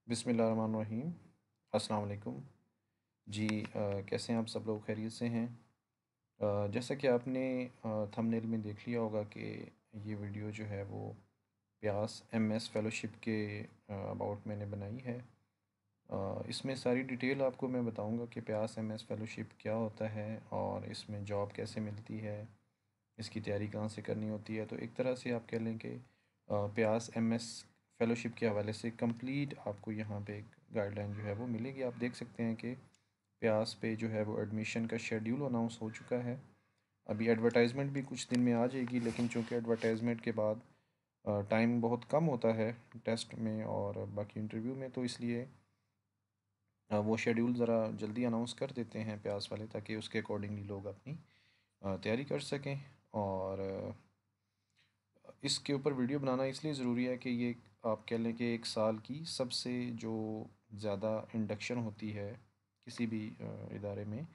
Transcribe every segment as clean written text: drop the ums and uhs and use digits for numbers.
बिस्मिल्लाहिर्रहमानिर्रहीम। अस्सलाम वालेकुम। जी कैसे हैं आप सब लोग? खैरियत से हैं? जैसा कि आपने थंबनेल में देख लिया होगा कि ये वीडियो जो है वो प्यास एमएस फ़ेलोशिप के अबाउट मैंने बनाई है। इसमें सारी डिटेल आपको मैं बताऊंगा कि प्यास एमएस फ़ेलोशिप क्या होता है और इसमें जॉब कैसे मिलती है, इसकी तैयारी कहाँ से करनी होती है। तो एक तरह से आप कह लें कि प्यास एमएस फ़ेलोशिप के हवाले से कंप्लीट आपको यहाँ पे एक गाइडलाइन जो है वो मिलेगी। आप देख सकते हैं कि प्यास पे जो है वो एडमिशन का शेड्यूल अनाउंस हो चुका है। अभी एडवर्टाइजमेंट भी कुछ दिन में आ जाएगी, लेकिन चूंकि एडवर्टाइजमेंट के बाद टाइम बहुत कम होता है टेस्ट में और बाकी इंटरव्यू में, तो इसलिए वो शेड्यूल ज़रा जल्दी अनाउंस कर देते हैं प्यास वाले, ताकि उसके अकॉर्डिंगली लोग अपनी तैयारी कर सकें। और इसके ऊपर वीडियो बनाना इसलिए ज़रूरी है कि ये आप कह लें कि एक साल की सबसे जो ज़्यादा इंडक्शन होती है किसी भी इदारे में,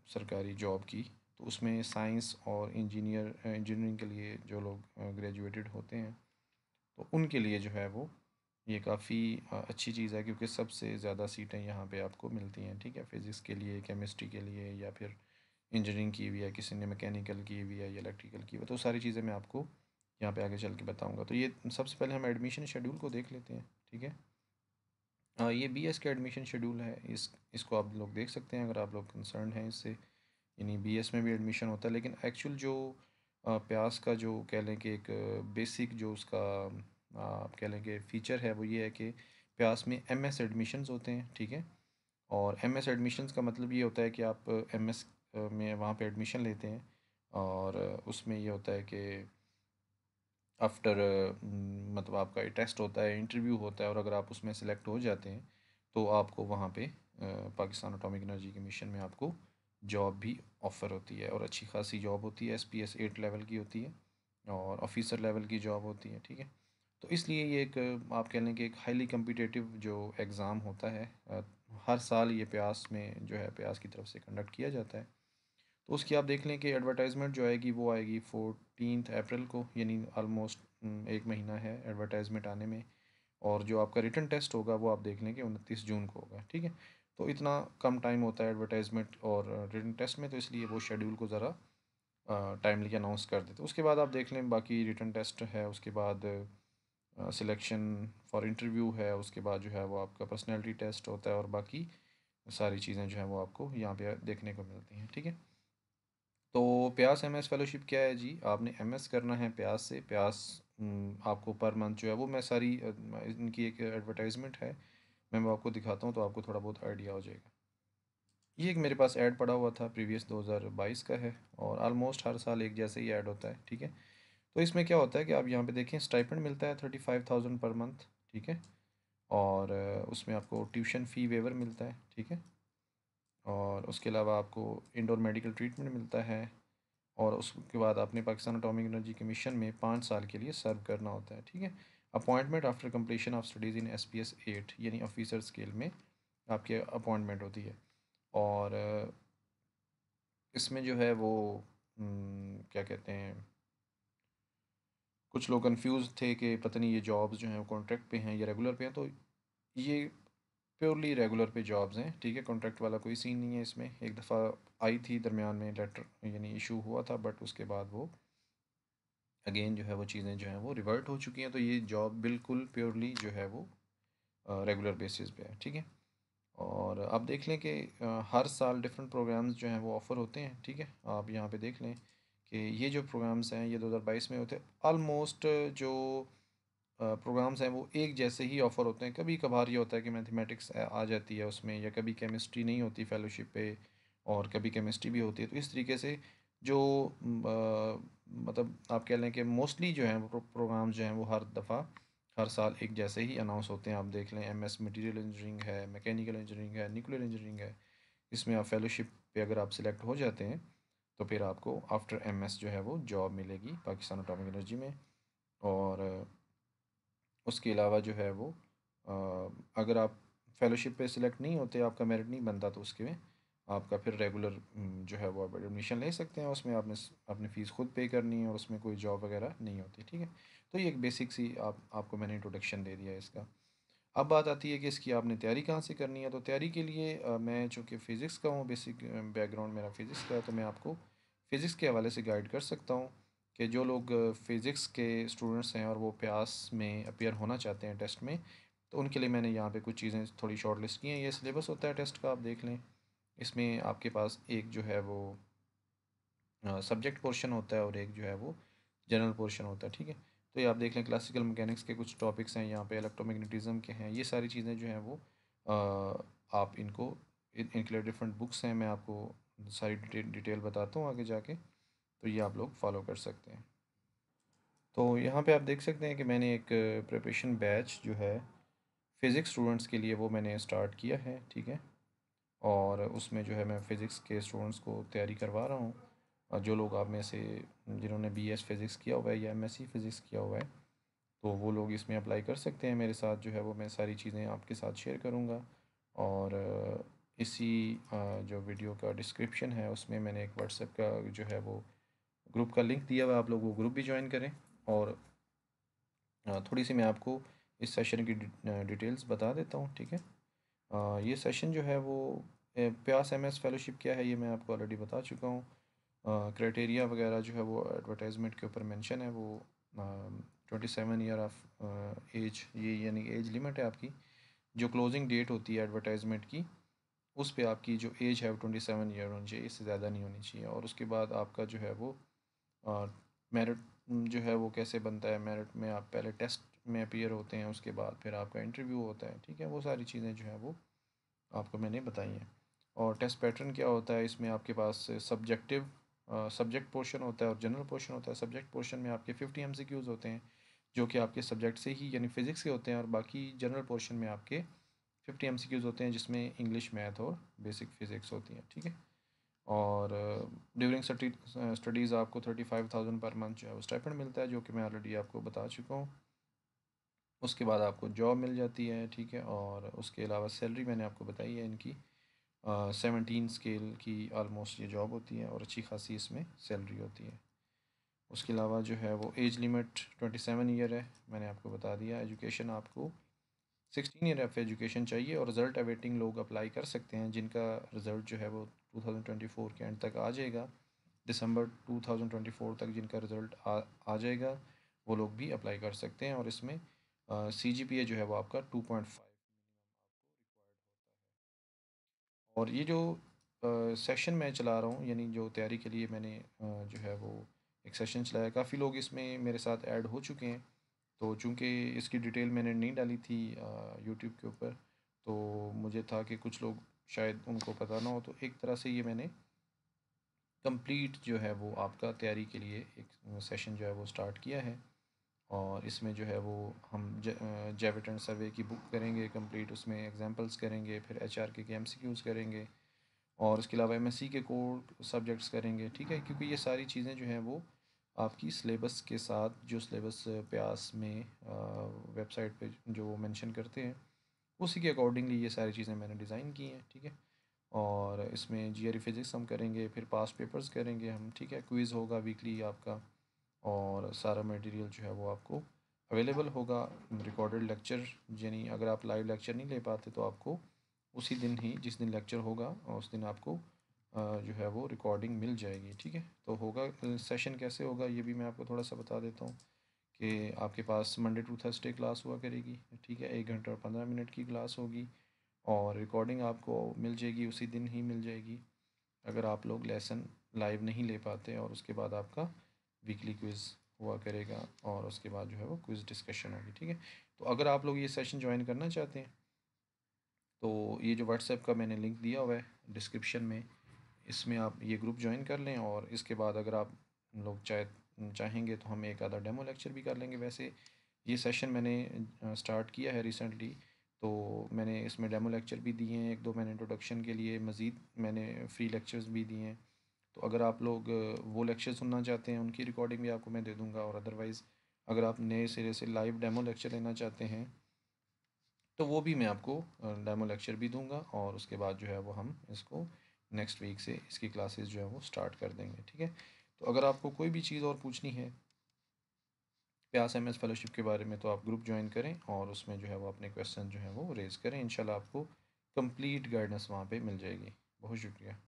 सरकारी जॉब की, तो उसमें साइंस और इंजीनियरिंग के लिए जो लोग ग्रेजुएटेड होते हैं, तो उनके लिए जो है वो ये काफ़ी अच्छी चीज़ है, क्योंकि सबसे ज़्यादा सीटें यहाँ पे आपको मिलती हैं। ठीक है, फ़िज़िक्स के लिए, केमिस्ट्री के लिए, या फिर इंजीनियरिंग की हुई है, किसी ने मैकेनिकल की हुई है या इलेक्ट्रिकल की हुई है, तो सारी चीज़ें मैं आपको यहाँ पे आगे चल के बताऊँगा। तो ये सबसे पहले हम एडमिशन शेड्यूल को देख लेते हैं। ठीक है, ये बीएस का एडमिशन शेड्यूल है। इसको आप लोग देख सकते हैं अगर आप लोग कंसर्न हैं इससे। यानी बीएस में भी एडमिशन होता है, लेकिन एक्चुअल जो प्यास का जो कह लें कि एक बेसिक जो उसका आप कह लें कि फ़ीचर है, वो ये है कि प्यास में एमएस एडमिशन्स होते हैं। ठीक है, और एमएस एडमिशन्स का मतलब ये होता है कि आप एमएस में वहाँ पे एडमिशन लेते हैं, और उसमें ये होता है कि आफ्टर मतलब आपका टेस्ट होता है, इंटरव्यू होता है, और अगर आप उसमें सेलेक्ट हो जाते हैं तो आपको वहाँ पे पाकिस्तान एटॉमिक एनर्जी कमीशन में आपको जॉब भी ऑफ़र होती है, और अच्छी खासी जॉब होती है। एसपीएस 8 लेवल की होती है और ऑफिसर लेवल की जॉब होती है। ठीक है, तो इसलिए ये एक आप कह लें कि एक हाईली कम्पिटिटिव जो एग्ज़ाम होता है, हर साल ये प्यास में जो है प्यास की तरफ से कंडक्ट किया जाता है। तो उसकी आप देख लें कि एडवर्टाइजमेंट जो आएगी वो आएगी 14 अप्रैल को, यानी आलमोस्ट एक महीना है एडवर्टाइजमेंट आने में। और जो आपका रिटन टेस्ट होगा वो आप देख लें कि 29 जून को होगा। ठीक है, तो इतना कम टाइम होता है एडवर्टाइजमेंट और रिटन टेस्ट में, तो इसलिए वो शेड्यूल को ज़रा टाइमली अनाउंस कर देते। उसके बाद आप देख लें बाकी रिटन टेस्ट है, उसके बाद सिलेक्शन फॉर इंटरव्यू है, उसके बाद जो है वो आपका पर्सनैलिटी टेस्ट होता है, और बाकी सारी चीज़ें जो हैं वो आपको यहाँ पे देखने को मिलती हैं। ठीक है, तो प्यास एमएस फेलोशिप क्या है जी? आपने एमएस करना है प्यास से। प्यास आपको पर मंथ जो है वो मैं सारी इनकी एक एडवर्टाइजमेंट है, मैं वो आपको दिखाता हूँ तो आपको थोड़ा बहुत आइडिया हो जाएगा। ये एक मेरे पास ऐड पड़ा हुआ था, प्रीवियस 2022 का है, और आलमोस्ट हर साल एक जैसे ही ऐड होता है। ठीक है, तो इसमें क्या होता है कि आप यहाँ पे देखें, स्टाइपेंड मिलता है 35,000 पर मंथ। ठीक है, और उसमें आपको ट्यूशन फ़ी वेवर मिलता है। ठीक है, और उसके अलावा आपको इंडोर मेडिकल ट्रीटमेंट मिलता है, और उसके बाद आपने पाकिस्तान एटॉमिक एनर्जी कमीशन में 5 साल के लिए सर्व करना होता है। ठीक है, appointment after completion of studies in SPS 8 यानी ऑफिसर स्केल में आपकी अपॉइंटमेंट होती है। और इसमें जो है वो क्या कहते हैं, कुछ लोग कंफ्यूज थे कि पता नहीं ये जॉब्स जो हैं वो कॉन्ट्रैक्ट पे हैं या रेगुलर पे हैं, तो ये प्योरली रेगुलर पे जॉब्स हैं। ठीक है, कॉन्ट्रैक्ट वाला कोई सीन नहीं है इसमें। एक दफ़ा आई थी दरमियान में लेटर, यानी इशू हुआ था, बट उसके बाद वो अगेन जो है वो चीज़ें जो हैं वो रिवर्ट हो चुकी हैं। तो ये जॉब बिल्कुल प्योरली जो है वो रेगुलर बेसिस पे है। ठीक है, और आप देख लें कि हर साल डिफरेंट प्रोग्राम्स जो हैं वो ऑफ़र होते हैं। ठीक है, आप यहाँ पे देख लें कि ये जो प्रोग्राम्स हैं ये 2022 में होते हैं। ऑलमोस्ट जो प्रोग्राम्स हैं वो एक जैसे ही ऑफ़र होते हैं। कभी कभार ये होता है कि मैथमेटिक्स आ जाती है उसमें, या कभी केमिस्ट्री नहीं होती फेलोशिप पे, और कभी केमिस्ट्री भी होती है। तो इस तरीके से जो मतलब आप कह लें कि मोस्टली जो हैं वो प्रोग्राम्स जो हैं वो हर दफ़ा हर साल एक जैसे ही अनाउंस होते हैं। आप देख लें, एमएस मटेरियल इंजीनियरिंग है, मैकेनिकल इंजीनियरिंग है, न्यूक्लियर इंजीनियरिंग है। इसमें आप फेलोशिप पे अगर आप सिलेक्ट हो जाते हैं तो फिर आपको आफ्टर एमएस जो है वो जॉब मिलेगी पाकिस्तान एटॉमिक एनर्जी में। और उसके अलावा जो है वो अगर आप फेलोशिप पे सिलेक्ट नहीं होते, आपका मेरिट नहीं बनता, तो उसके में आपका फिर रेगुलर जो है वो आप एडमिशन ले सकते हैं। उसमें आपने अपनी फ़ीस खुद पे करनी है, और उसमें कोई जॉब वगैरह नहीं होती। ठीक है, तो ये एक बेसिक सी आपको मैंने इंट्रोडक्शन दे दिया है इसका। अब बात आती है कि इसकी आपने तैयारी कहाँ से करनी है। तो तैयारी के लिए मैं चूँकि फ़िज़िक्स का हूँ, बेसिक बैकग्राउंड मेरा फ़िज़िक्स का है, तो मैं आपको फ़िज़िक्स के हवाले से गाइड कर सकता हूँ कि जो लोग फ़िज़िक्स के स्टूडेंट्स हैं और वो प्यास में अपीयर होना चाहते हैं टेस्ट में, तो उनके लिए मैंने यहाँ पे कुछ चीज़ें थोड़ी शॉर्ट लिस्ट की हैं। ये सिलेबस होता है टेस्ट का, आप देख लें। इसमें आपके पास एक जो है वो सब्जेक्ट पोर्शन होता है और एक जो है वो जनरल पोर्शन होता है, ठीक है। तो ये आप देख लें, क्लासिकल मैकेनिक्स के कुछ टॉपिक्स हैं यहाँ पे, इलेक्ट्रोमैग्नेटिज्म के हैं, ये सारी चीज़ें जो हैं वो आप इनको इनके लिए डिफरेंट बुक्स हैं, मैं आपको सारी डिटेल बताता हूँ आगे जाके, तो ये आप लोग फॉलो कर सकते हैं। तो यहाँ पे आप देख सकते हैं कि मैंने एक प्रिपरेशन बैच जो है फ़िज़िक्स स्टूडेंट्स के लिए वो मैंने स्टार्ट किया है, ठीक है। और उसमें जो है मैं फ़िज़िक्स के स्टूडेंट्स को तैयारी करवा रहा हूँ। जो लोग आप में से जिन्होंने बीएस फ़िज़िक्स किया हुआ है या एमएससी फ़िज़िक्स किया हुआ है, तो वो लोग इसमें अप्लाई कर सकते हैं मेरे साथ। जो है वो मैं सारी चीज़ें आपके साथ शेयर करूँगा। और इसी जो वीडियो का डिस्क्रिप्शन है उसमें मैंने एक व्हाट्सएप का जो है वो ग्रुप का लिंक दिया हुआ है, आप लोग वो ग्रुप भी ज्वाइन करें। और थोड़ी सी मैं आपको इस सेशन की डिटेल्स बता देता हूँ, ठीक है। ये सेशन जो है वो प्यास एमएस फेलोशिप क्या है ये मैं आपको ऑलरेडी बता चुका हूँ। क्राइटेरिया वगैरह जो है वो एडवर्टाइजमेंट के ऊपर मेंशन है। वो 27 ईयर ऑफ एज, ये यानी एज लिमिट है आपकी। जो क्लोजिंग डेट होती है एडवर्टाइजमेंट की, उस पे आपकी जो एज है वो 27 ईयर होनी चाहिए, इससे ज़्यादा नहीं होनी चाहिए। और उसके बाद आपका जो है वो मेरिट जो है वो कैसे बनता है, मेरिट में आप पहले टेस्ट में अपीयर होते हैं, उसके बाद फिर आपका इंटरव्यू होता है, ठीक है। वो सारी चीज़ें जो है वो आपको मैंने बताई हैं। और टेस्ट पैटर्न क्या होता है, इसमें आपके पास सब्जेक्ट पोर्शन होता है और जनरल पोर्शन होता है। सब्जेक्ट पोर्शन में आपके 50 MCQs होते हैं जो कि आपके सब्जेक्ट से ही यानी फ़िज़िक्स के होते हैं, और बाकी जनरल पोर्शन में आपके 50 MCQs होते हैं जिसमें इंग्लिश, मैथ और बेसिक फ़िज़िक्स होती हैं, ठीक है। और ड्यूरिंग स्टडीज़ आपको 35,000 पर मंथ जो है वो स्टाइपेंड मिलता है, जो कि मैं ऑलरेडी आपको बता चुका हूँ। उसके बाद आपको जॉब मिल जाती है, ठीक है। और उसके अलावा सैलरी मैंने आपको बताई है इनकी 17 स्केल की आलमोस्ट ये जॉब होती है, और अच्छी खासी इसमें सैलरी होती है। उसके अलावा जो है वो एज लिमिट 27 ईयर है, मैंने आपको बता दिया। एजुकेशन आपको 16 ईयर ऑफ एजुकेशन चाहिए, और रिज़ल्ट अवेटिंग लोग अप्लाई कर सकते हैं जिनका रिज़ल्ट जो है वो 2024 के एंड तक आ जाएगा। दिसंबर 2024 तक जिनका रिज़ल्ट आ जाएगा, वो लोग भी अप्लाई कर सकते हैं। और इसमें CGPA जो है वो आपका 2.5 और ये जो सेशन मैं चला रहा हूँ, यानी जो तैयारी के लिए मैंने जो है वो एक सेशन चलाया, काफ़ी लोग इसमें मेरे साथ ऐड हो चुके हैं। तो चूँकि इसकी डिटेल मैंने नहीं डाली थी यूट्यूब के ऊपर, तो मुझे था कि कुछ लोग शायद उनको पता ना हो, तो एक तरह से ये मैंने कंप्लीट जो है वो आपका तैयारी के लिए एक सेशन जो है वो स्टार्ट किया है। और इसमें जो है वो हम जैविट एंड सर्वे की बुक करेंगे कंप्लीट, उसमें एग्जांपल्स करेंगे, फिर एचआर के MCQs करेंगे, और उसके अलावा MSc के कोर सब्जेक्ट्स करेंगे, ठीक है। क्योंकि ये सारी चीज़ें जो हैं वो आपकी सिलेबस के साथ, जो सिलेबस प्यास में वेबसाइट पे जो वो मेंशन करते हैं, उसी के अकॉर्डिंगली ये सारी चीज़ें मैंने डिज़ाइन की हैं, ठीक है। और इसमें GRE फिज़िक्स हम करेंगे, फिर पास्ट पेपर्स करेंगे हम, ठीक है। क्विज़ होगा वीकली आपका, और सारा मटेरियल जो है वो आपको अवेलेबल होगा। रिकॉर्डेड लेक्चर, यानी अगर आप लाइव लेक्चर नहीं ले पाते तो आपको उसी दिन ही, जिस दिन लेक्चर होगा उस दिन आपको जो है वो रिकॉर्डिंग मिल जाएगी, ठीक है। तो होगा सेशन कैसे होगा ये भी मैं आपको थोड़ा सा बता देता हूँ कि आपके पास मंडे टू थर्सडे क्लास हुआ करेगी, ठीक है। 1 घंटे और 15 मिनट की क्लास होगी, और रिकॉर्डिंग आपको मिल जाएगी, उसी दिन ही मिल जाएगी अगर आप लोग लेसन लाइव नहीं ले पाते। और उसके बाद आपका वीकली क्विज़ हुआ करेगा, और उसके बाद जो है वो क्विज़ डिस्कशन होगी, ठीक है। तो अगर आप लोग ये सेशन ज्वाइन करना चाहते हैं, तो ये जो व्हाट्सएप का मैंने लिंक दिया हुआ है डिस्क्रिप्शन में, इसमें आप ये ग्रुप ज्वाइन कर लें। और इसके बाद अगर आप लोग चाहेंगे तो हम एक आधा डेमो लेक्चर भी कर लेंगे। वैसे ये सेशन मैंने स्टार्ट किया है रिसेंटली, तो मैंने इसमें डेमो लेक्चर भी दिए हैं, एक दो मैंने इंट्रोडक्शन के लिए, मज़ीद मैंने फ्री लेक्चर्स भी दिए हैं। तो अगर आप लोग वो लेक्चर सुनना चाहते हैं, उनकी रिकॉर्डिंग भी आपको मैं दे दूँगा। और अदरवाइज़ अगर आप नए सिरे से लाइव डेमो लेक्चर लेना चाहते हैं, तो वो भी मैं आपको डेमो लेक्चर भी दूंगा। और उसके बाद जो है वो हम इसको नेक्स्ट वीक से इसकी क्लासेस जो है वो स्टार्ट कर देंगे, ठीक है। तो अगर आपको कोई भी चीज़ और पूछनी है प्यास एमएस फेलोशिप के बारे में तो आप ग्रुप ज्वाइन करें और उसमें जो है वो अपने क्वेश्चन जो है वो रेज़ करें। इंशाल्लाह आपको कंप्लीट गाइडेंस वहाँ पे मिल जाएगी। बहुत शुक्रिया।